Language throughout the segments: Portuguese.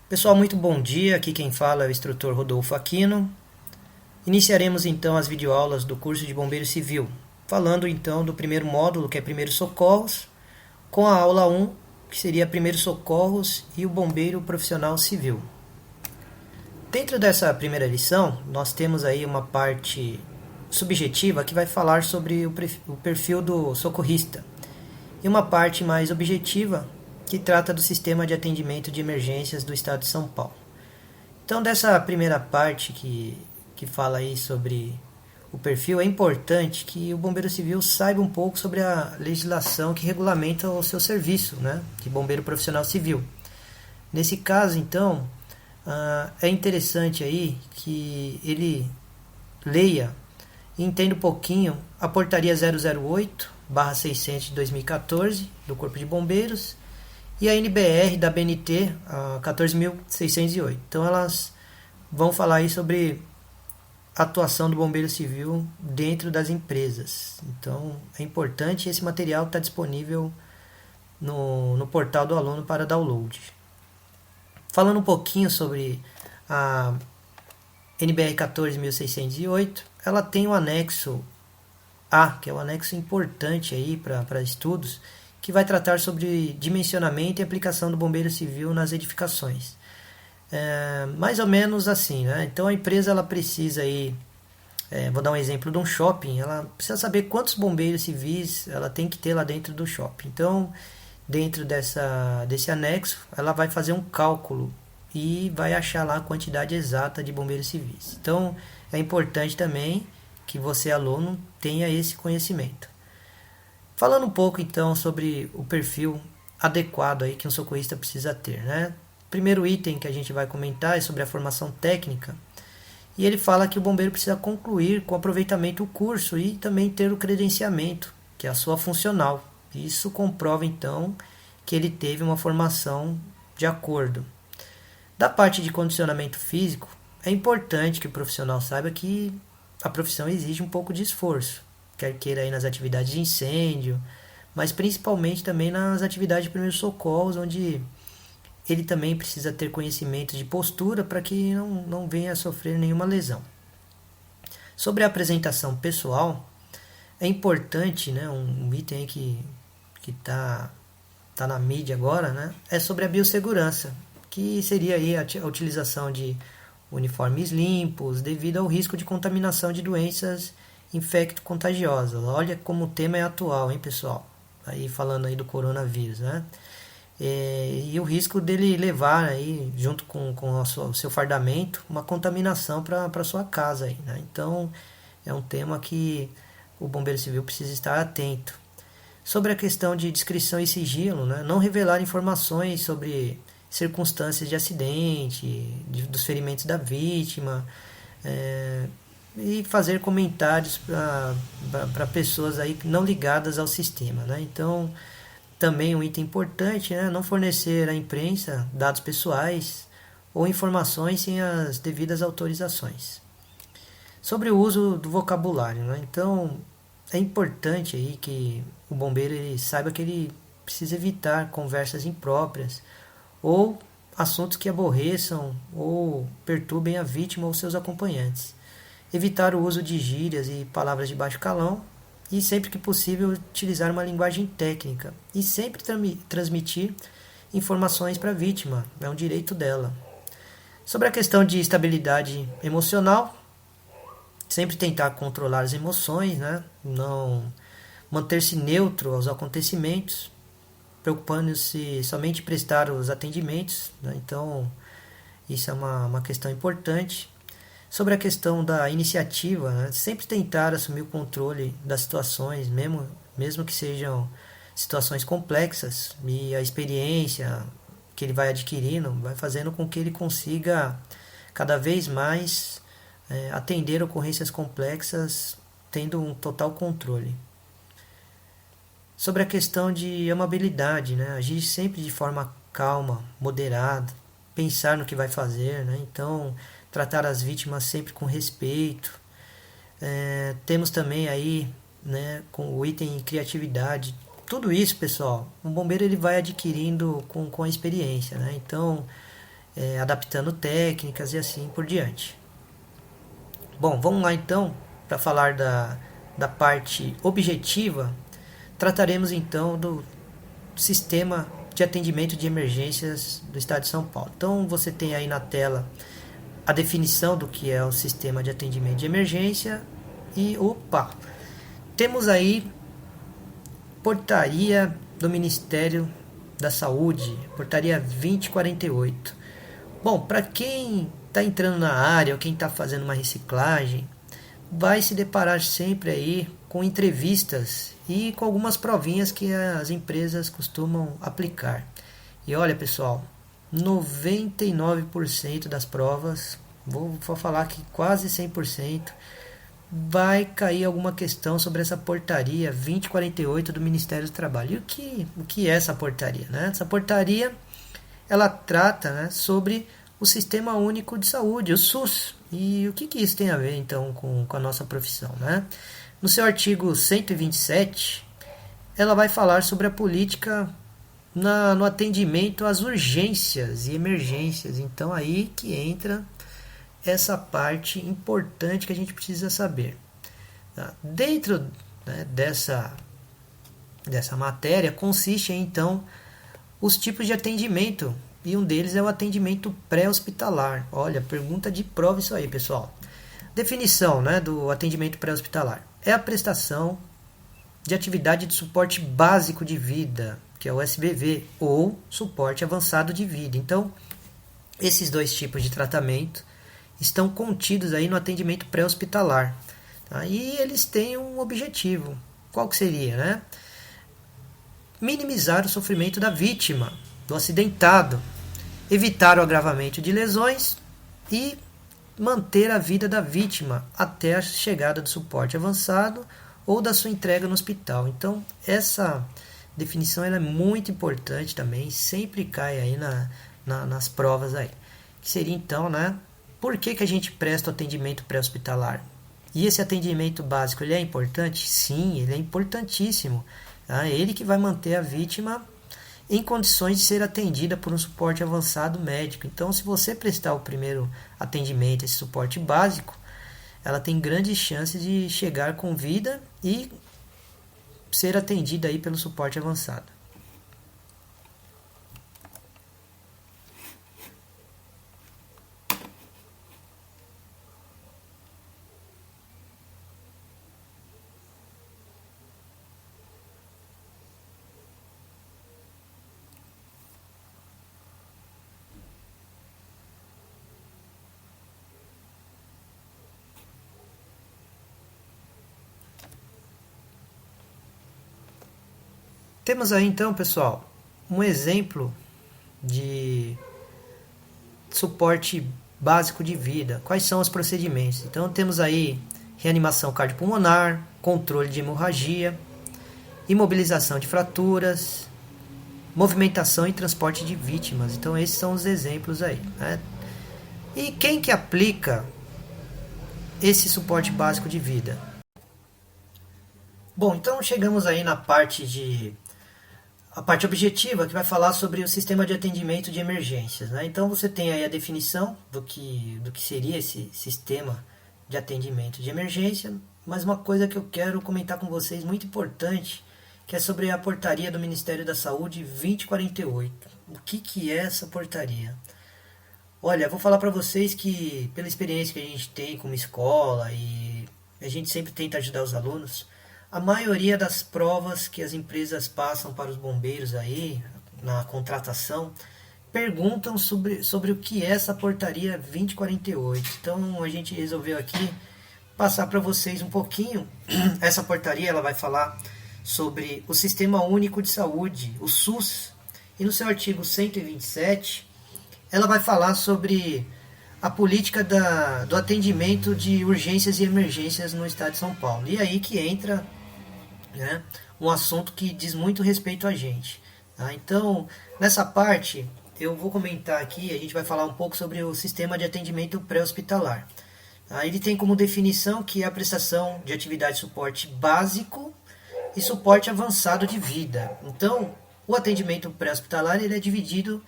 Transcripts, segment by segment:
Pessoal, muito bom dia. Aqui quem fala é o instrutor Rodolfo Aquino. Iniciaremos então as videoaulas do curso de Bombeiro Civil, falando então do primeiro módulo, que é Primeiros Socorros, com a aula 1, que seria Primeiros Socorros e o Bombeiro Profissional Civil. Dentro dessa primeira lição, nós temos aí uma parte subjetiva que vai falar sobre o perfil do socorrista e uma parte mais objetiva que trata do sistema de atendimento de emergências do estado de São Paulo. Então, dessa primeira parte que fala aí sobre o perfil, é importante que o bombeiro civil saiba um pouco sobre a legislação que regulamenta o seu serviço, né, de bombeiro profissional civil. Nesse caso, então, é interessante aí que ele leia e entenda um pouquinho a portaria 008/600 de 2014 do Corpo de Bombeiros e a NBR da BNT, a 14.608. Então elas vão falar aí sobre a atuação do bombeiro civil dentro das empresas. Então é importante, esse material está disponível no portal do aluno para download. Falando um pouquinho sobre a NBR 14.608, ela tem o anexo A, que é um anexo importante aí para estudos, que vai tratar sobre dimensionamento e aplicação do bombeiro civil nas edificações. Mais ou menos assim, né? Então a empresa ela precisa aí, vou dar um exemplo de um shopping, ela precisa saber quantos bombeiros civis ela tem que ter lá dentro do shopping. Então, dentro desse anexo, ela vai fazer um cálculo e vai achar lá a quantidade exata de bombeiros civis. Então, é importante também que você, aluno, tenha esse conhecimento. Falando um pouco então sobre o perfil adequado aí que um socorrista precisa ter, né? Primeiro item que a gente vai comentar é sobre a formação técnica. E ele fala que o bombeiro precisa concluir com aproveitamento o curso e também ter o credenciamento, que é a sua funcional. Isso comprova então que ele teve uma formação de acordo. Da parte de condicionamento físico, é importante que o profissional saiba que a profissão exige um pouco de esforço, quer queira aí nas atividades de incêndio, mas principalmente também nas atividades de primeiros socorros, onde ele também precisa ter conhecimento de postura para que não venha a sofrer nenhuma lesão. Sobre a apresentação pessoal, é importante, né, um item aí que tá na mídia agora, né, é sobre a biossegurança, que seria aí a utilização de uniformes limpos devido ao risco de contaminação de doenças infecto-contagiosas. Olha como o tema é atual, hein, pessoal? Aí falando aí do coronavírus, né? E o risco dele levar aí, junto com o seu fardamento, uma contaminação para sua casa aí, né? Então é um tema que o bombeiro civil precisa estar atento. Sobre a questão de discrição e sigilo, né? Não revelar informações sobre circunstâncias de acidente, dos ferimentos da vítima, e fazer comentários para pessoas aí não ligadas ao sistema, né? Então, também um item importante, né? Não fornecer à imprensa dados pessoais ou informações sem as devidas autorizações. Sobre o uso do vocabulário, né? Então, é importante aí que o bombeiro ele saiba que ele precisa evitar conversas impróprias ou assuntos que aborreçam ou perturbem a vítima ou seus acompanhantes. Evitar o uso de gírias e palavras de baixo calão e, sempre que possível, utilizar uma linguagem técnica e sempre transmitir informações para a vítima, é um direito dela. Sobre a questão de estabilidade emocional, sempre tentar controlar as emoções, né? Não manter-se neutro aos acontecimentos, preocupando-se somente em prestar os atendimentos, né? Então isso é uma questão importante. Sobre a questão da iniciativa, né? Sempre tentar assumir o controle das situações, mesmo que sejam situações complexas, e a experiência que ele vai adquirindo vai fazendo com que ele consiga cada vez mais atender ocorrências complexas, tendo um total controle. Sobre a questão de amabilidade, né? Agir sempre de forma calma, moderada, pensar no que vai fazer, né? Então, tratar as vítimas sempre com respeito. Temos também aí, né, com o item criatividade. Tudo isso, pessoal, o bombeiro ele vai adquirindo com a experiência, né? Então, adaptando técnicas e assim por diante. Bom, vamos lá então para falar da parte objetiva. Trataremos então do sistema de atendimento de emergências do Estado de São Paulo. Então você tem aí na tela a definição do que é o sistema de atendimento de emergência e temos aí portaria do Ministério da Saúde, portaria 2048. Bom, para quem está entrando na área ou quem está fazendo uma reciclagem, vai se deparar sempre aí com entrevistas e com algumas provinhas que as empresas costumam aplicar. E olha, pessoal, 99% das provas, vou falar que quase 100%, vai cair alguma questão sobre essa portaria 2048 do Ministério do Trabalho. E o que é essa portaria? Né? Essa portaria ela trata, né, sobre o Sistema Único de Saúde, o SUS. E o que isso tem a ver então com a nossa profissão? Né? No seu artigo 127, ela vai falar sobre a política no atendimento às urgências e emergências. Então aí que entra essa parte importante que a gente precisa saber. Tá? Dentro, né, dessa matéria consiste então os tipos de atendimento, e um deles é o atendimento pré-hospitalar. Olha, pergunta de prova isso aí, pessoal. Definição, né, do atendimento pré-hospitalar: é a prestação de atividade de suporte básico de vida, que é o SBV, ou suporte avançado de vida. Então, esses dois tipos de tratamento estão contidos aí no atendimento pré-hospitalar. Tá? E eles têm um objetivo. Qual que seria? Né? Minimizar o sofrimento da vítima, do acidentado, evitar o agravamento de lesões e manter a vida da vítima até a chegada do suporte avançado ou da sua entrega no hospital. Então, essa definição ela é muito importante também, sempre cai aí nas provas aí. Que seria então, né? Por que a gente presta o atendimento pré-hospitalar? E esse atendimento básico, ele é importante? Sim, ele é importantíssimo. Tá? É ele que vai manter a vítima em condições de ser atendida por um suporte avançado médico. Então, se você prestar o primeiro atendimento, esse suporte básico, ela tem grandes chances de chegar com vida e ser atendida aí pelo suporte avançado. Temos aí então, pessoal, um exemplo de suporte básico de vida. Quais são os procedimentos? Então temos aí reanimação cardiopulmonar, controle de hemorragia, imobilização de fraturas, movimentação e transporte de vítimas. Então esses são os exemplos aí. Né? E quem que aplica esse suporte básico de vida? Bom, então chegamos aí na parte objetiva, que vai falar sobre o sistema de atendimento de emergências. Né? Então você tem aí a definição do que seria esse sistema de atendimento de emergência, mas uma coisa que eu quero comentar com vocês muito importante, que é sobre a portaria do Ministério da Saúde 2048. O que é essa portaria? Olha, vou falar para vocês que, pela experiência que a gente tem como escola, e a gente sempre tenta ajudar os alunos, a maioria das provas que as empresas passam para os bombeiros aí, na contratação, perguntam sobre o que é essa portaria 2048. Então a gente resolveu aqui passar para vocês um pouquinho. Essa portaria ela vai falar sobre o Sistema Único de Saúde, o SUS, e no seu artigo 127, ela vai falar sobre a política do atendimento de urgências e emergências no estado de São Paulo. E aí que entra, né, um assunto que diz muito respeito a gente. Tá? Então, nessa parte, eu vou comentar aqui, a gente vai falar um pouco sobre o sistema de atendimento pré-hospitalar. Tá? Ele tem como definição que é a prestação de atividade de suporte básico e suporte avançado de vida. Então, o atendimento pré-hospitalar ele é dividido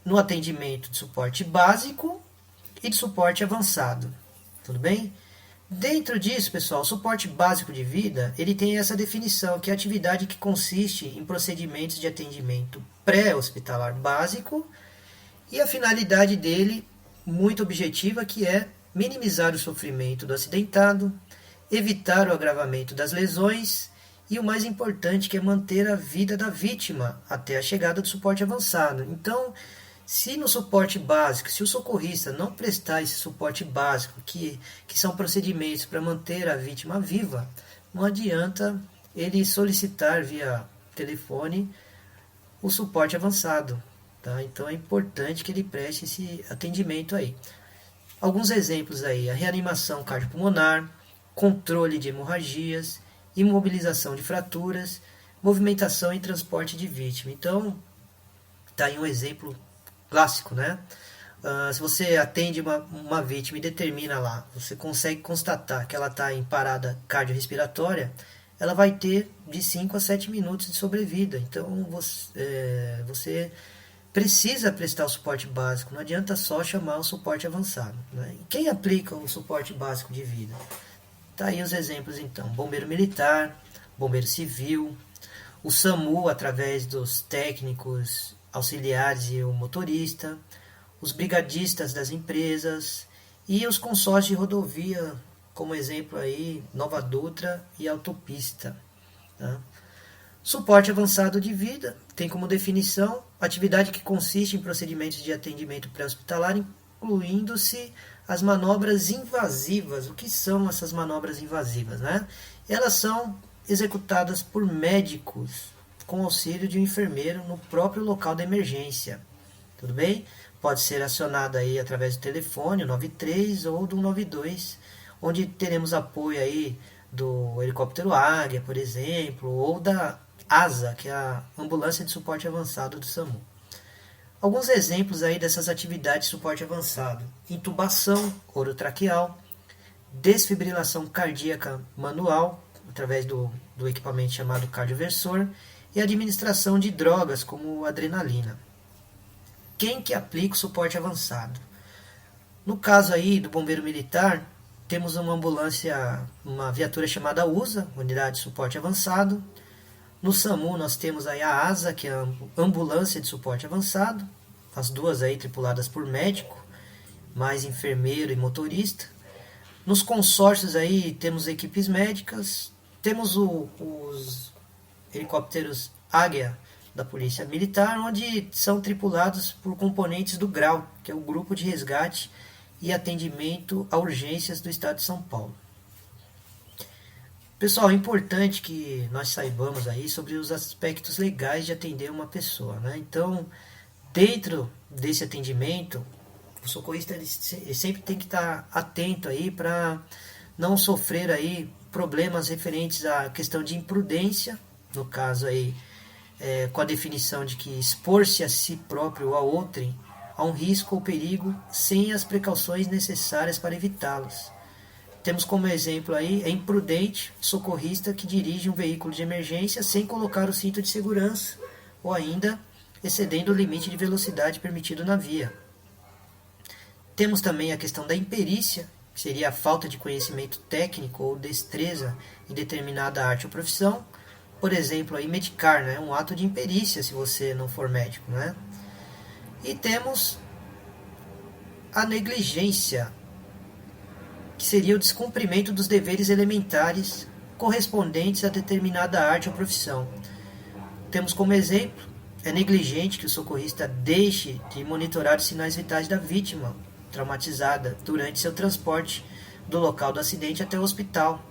no atendimento de suporte básico e de suporte avançado. Tudo bem? Dentro disso, pessoal, o suporte básico de vida, ele tem essa definição, que é a atividade que consiste em procedimentos de atendimento pré-hospitalar básico, e a finalidade dele, muito objetiva, que é minimizar o sofrimento do acidentado, evitar o agravamento das lesões e o mais importante, que é manter a vida da vítima até a chegada do suporte avançado. Então, se no suporte básico, se o socorrista não prestar esse suporte básico, que são procedimentos para manter a vítima viva, não adianta ele solicitar via telefone o suporte avançado. Tá? Então é importante que ele preste esse atendimento aí. Alguns exemplos aí: a reanimação cardiopulmonar, controle de hemorragias, imobilização de fraturas, movimentação e transporte de vítima. Então, tá aí um exemplo clássico, né? Se você atende uma vítima e determina lá, você consegue constatar que ela está em parada cardiorrespiratória, ela vai ter de 5 a 7 minutos de sobrevida. Então, você precisa prestar o suporte básico, não adianta só chamar o suporte avançado. Né? E quem aplica o suporte básico de vida? Tá aí os exemplos então: bombeiro militar, bombeiro civil, o SAMU através dos técnicos auxiliares e o motorista, os brigadistas das empresas e os consórcios de rodovia, como exemplo aí, Nova Dutra e Autopista. Tá? Suporte avançado de vida tem como definição atividade que consiste em procedimentos de atendimento pré-hospitalar, incluindo-se as manobras invasivas. O que são essas manobras invasivas? Né? Elas são executadas por médicos com auxílio de um enfermeiro no próprio local da emergência. Tudo bem? Pode ser acionada aí através do telefone, o 93 ou do 192, onde teremos apoio aí do helicóptero Águia, por exemplo, ou da ASA, que é a Ambulância de Suporte Avançado do SAMU. Alguns exemplos aí dessas atividades de suporte avançado: intubação orotraqueal, desfibrilação cardíaca manual, através do equipamento chamado cardioversor, e administração de drogas como adrenalina. Quem que aplica o suporte avançado? No caso aí do bombeiro militar, temos uma ambulância, uma viatura chamada USA, Unidade de Suporte Avançado. No SAMU nós temos aí a ASA, que é a Ambulância de Suporte Avançado, as duas aí tripuladas por médico, mais enfermeiro e motorista. Nos consórcios aí temos equipes médicas, temos os helicópteros Águia da Polícia Militar, onde são tripulados por componentes do GRAU, que é o Grupo de Resgate e Atendimento a Urgências do Estado de São Paulo. Pessoal, é importante que nós saibamos aí sobre os aspectos legais de atender uma pessoa, né? Então, dentro desse atendimento, o socorrista ele sempre tem que estar atento aí para não sofrer aí problemas referentes à questão de imprudência, no caso aí, com a definição de que expor-se a si próprio ou a outrem a um risco ou perigo sem as precauções necessárias para evitá-los. Temos como exemplo aí, é imprudente o socorrista que dirige um veículo de emergência sem colocar o cinto de segurança ou ainda excedendo o limite de velocidade permitido na via. Temos também a questão da imperícia, que seria a falta de conhecimento técnico ou destreza em determinada arte ou profissão. Por exemplo, aí medicar, né? Um ato de imperícia se você não for médico, né? E temos a negligência, que seria o descumprimento dos deveres elementares correspondentes a determinada arte ou profissão. Temos como exemplo, é negligente que o socorrista deixe de monitorar os sinais vitais da vítima traumatizada durante seu transporte do local do acidente até o hospital.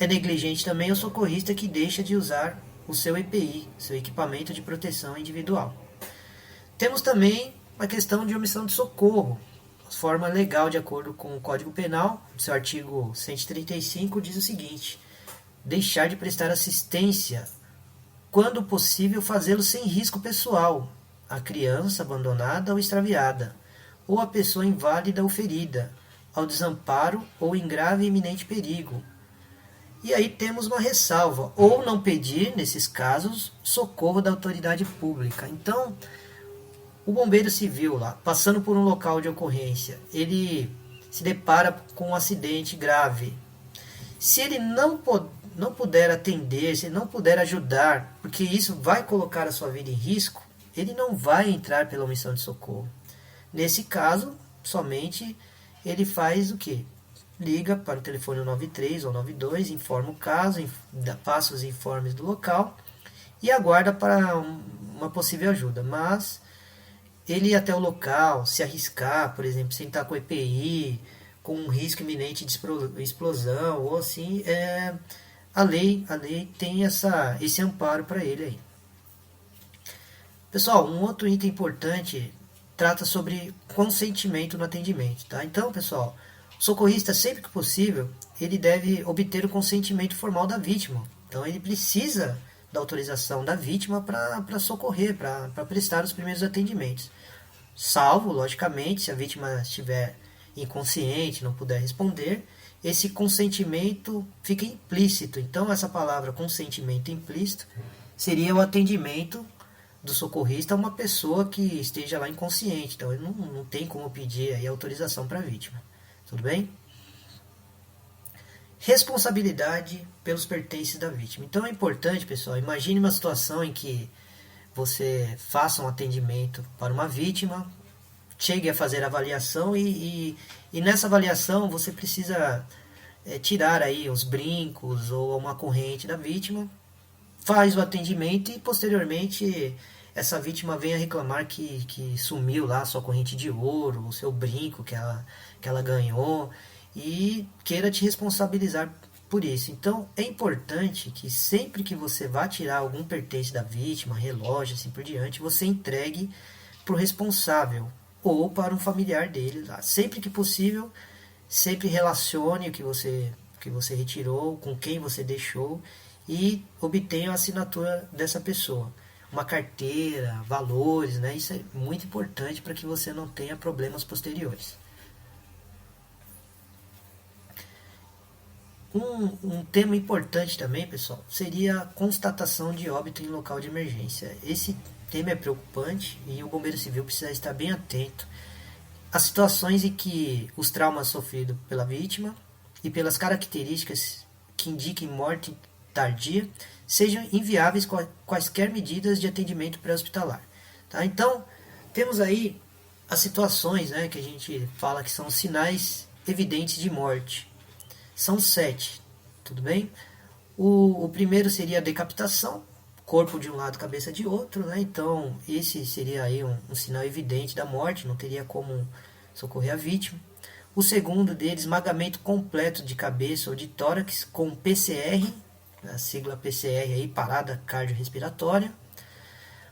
É negligente também o socorrista que deixa de usar o seu EPI, seu equipamento de proteção individual. Temos também a questão de omissão de socorro. A forma legal, de acordo com o Código Penal, seu artigo 135, diz o seguinte: deixar de prestar assistência, quando possível fazê-lo sem risco pessoal, à criança abandonada ou extraviada, ou à pessoa inválida ou ferida, ao desamparo ou em grave e iminente perigo. E aí temos uma ressalva: ou não pedir, nesses casos, socorro da autoridade pública. Então, O bombeiro civil lá, passando por um local de ocorrência, ele se depara com um acidente grave. Se ele não puder atender, se ele não puder ajudar, porque isso vai colocar a sua vida em risco, ele não vai entrar pela omissão de socorro. Nesse caso, somente ele faz o quê? Liga para o telefone 93 ou 92, informa o caso, passa os informes do local e aguarda para uma possível ajuda. Mas ele ir até o local, se arriscar, por exemplo, sentar com EPI, com um risco iminente de explosão, ou assim, a lei tem esse amparo para ele aí. Pessoal, um outro item importante trata sobre consentimento no atendimento, tá? Então, pessoal, o socorrista, sempre que possível, ele deve obter o consentimento formal da vítima. Então, ele precisa da autorização da vítima para socorrer, para prestar os primeiros atendimentos. Salvo, logicamente, se a vítima estiver inconsciente, não puder responder, esse consentimento fica implícito. Então, essa palavra consentimento implícito seria o atendimento do socorrista a uma pessoa que esteja lá inconsciente. Então, ele não tem como pedir aí autorização para a vítima. Tudo bem? Responsabilidade pelos pertences da vítima. Então, é importante, pessoal, imagine uma situação em que você faça um atendimento para uma vítima, chegue a fazer a avaliação e nessa avaliação você precisa tirar aí os brincos ou uma corrente da vítima, faz o atendimento e posteriormente essa vítima vem a reclamar que sumiu lá a sua corrente de ouro, o seu brinco que ela ganhou e queira te responsabilizar por isso. Então é importante que sempre que você vá tirar algum pertence da vítima, relógio, assim por diante, você entregue para o responsável ou para um familiar dele lá. Sempre que possível, sempre relacione o que você retirou, com quem você deixou e obtenha a assinatura dessa pessoa. Uma carteira, valores, né? Isso é muito importante para que você não tenha problemas posteriores. Um tema importante também, pessoal, seria a constatação de óbito em local de emergência. Esse tema é preocupante e o bombeiro civil precisa estar bem atento às situações em que os traumas sofridos pela vítima e pelas características que indiquem morte tardia sejam inviáveis quaisquer medidas de atendimento pré-hospitalar. Tá? Então, temos aí as situações, né, que a gente fala que são sinais evidentes de morte. São 7, tudo bem? O primeiro seria a decapitação, corpo de um lado, cabeça de outro, né? Então esse seria aí um sinal evidente da morte, não teria como socorrer a vítima. O segundo deles, esmagamento completo de cabeça ou de tórax com PCR, a sigla PCR aí, parada cardiorrespiratória.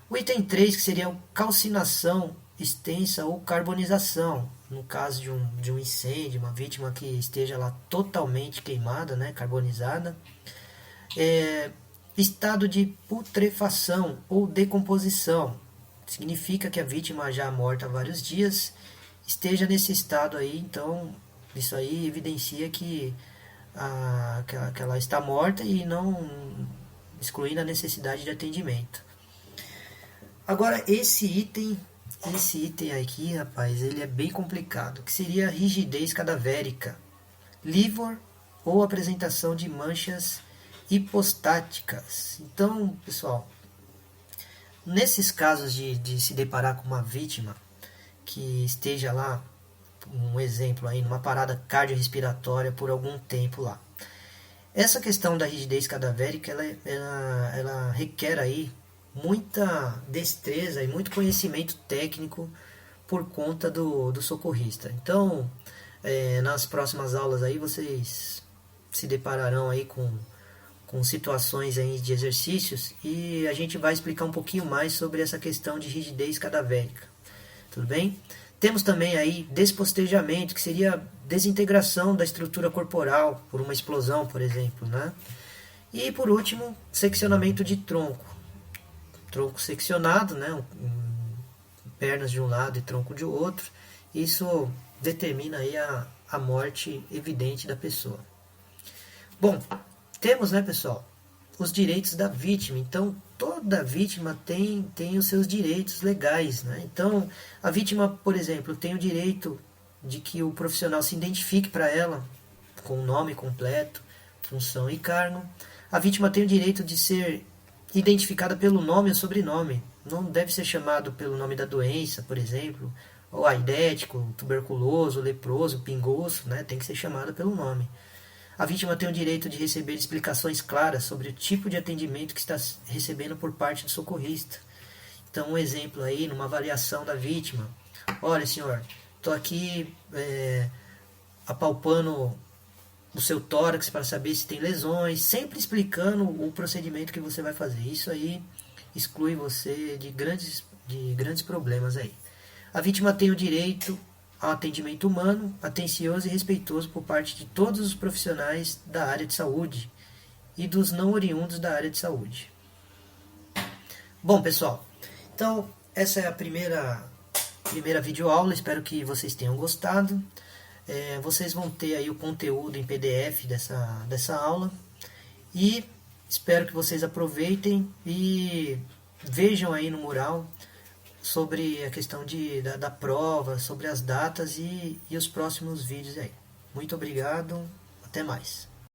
O item 3, que seria calcinação extensa ou carbonização, no caso de um incêndio, uma vítima que esteja lá totalmente queimada, né, carbonizada. Estado de putrefação ou decomposição, significa que a vítima já morta há vários dias esteja nesse estado aí, então isso aí evidencia que ela está morta e não excluindo a necessidade de atendimento. Agora, esse item aqui, rapaz, ele é bem complicado, que seria a rigidez cadavérica, livor ou apresentação de manchas hipostáticas. Então, pessoal, nesses casos de se deparar com uma vítima que esteja lá, um exemplo aí, numa parada cardiorrespiratória por algum tempo lá, essa questão da rigidez cadavérica, ela requer aí muita destreza e muito conhecimento técnico por conta do socorrista. Então, nas próximas aulas aí vocês se depararão aí com situações aí de exercícios e a gente vai explicar um pouquinho mais sobre essa questão de rigidez cadavérica. Tudo bem? Temos também aí despostejamento, que seria desintegração da estrutura corporal por uma explosão, por exemplo, né? E por último, seccionamento de tronco. Tronco seccionado, né? Pernas de um lado e tronco de outro. Isso determina aí a morte evidente da pessoa. Bom, temos, né, pessoal, os direitos da vítima. Então, toda vítima tem os seus direitos legais, né? Então, a vítima, por exemplo, tem o direito de que o profissional se identifique para ela com o nome completo, função e cargo. A vítima tem o direito de ser identificada pelo nome ou sobrenome. Não deve ser chamado pelo nome da doença, por exemplo, ou aidético, tuberculoso, leproso, pingoço, né? Tem que ser chamada pelo nome. A vítima tem o direito de receber explicações claras sobre o tipo de atendimento que está recebendo por parte do socorrista. Então, um exemplo aí, numa avaliação da vítima. Olha, senhor, estou aqui apalpando o seu tórax para saber se tem lesões, sempre explicando o procedimento que você vai fazer. Isso aí exclui você de grandes problemas aí. A vítima tem o direito ao atendimento humano, atencioso e respeitoso por parte de todos os profissionais da área de saúde e dos não oriundos da área de saúde. Bom, pessoal, então essa é a primeira videoaula, espero que vocês tenham gostado. Vocês vão ter aí o conteúdo em PDF dessa aula e espero que vocês aproveitem e vejam aí no mural sobre a questão da prova, sobre as datas e os próximos vídeos aí. Muito obrigado, até mais.